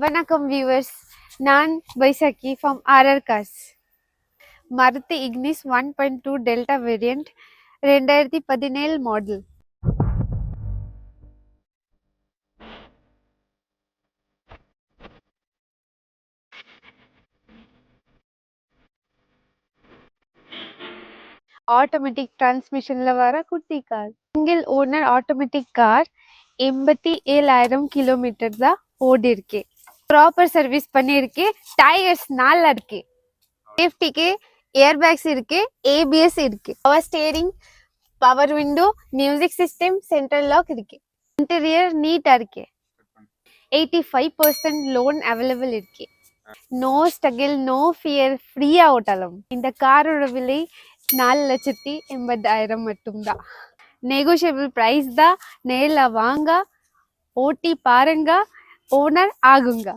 வணக்கம் viewers, நான் Baisakhi from RR Cars. Maruti Ignis 1.2 Delta variant 2017 model. Automatic transmission ல வர குட்டி car. Single owner automatic car 87,000 kilometre தான் ஓடி இருக்கு. ப்ராப்பர் சர்வீஸ் பண்ணிருக்கு. டயர்ஸ் நல்லா இருக்கு. சேஃப்டிக்கு ஏர் பேக்ஸ் இருக்கு, ஏபிஎஸ் இருக்கு, power steering, power window, music system, central lock இருக்கு. இன்டீரியர் நீட்டா இருக்கு. 85% லோன் அவைலபிள் இருக்கு. நோ ஸ்ட்ரகிள், நோ ஃபியர், ஃப்ரீயா ஓட்டலாம். இந்த காரோட விலை 4,80,000 மட்டும்தான். நெகோஷியபிள் பிரைஸ் தான். நேரில் வாங்க, ஓட்டி பாருங்க, ஓனர் ஆகுங்க.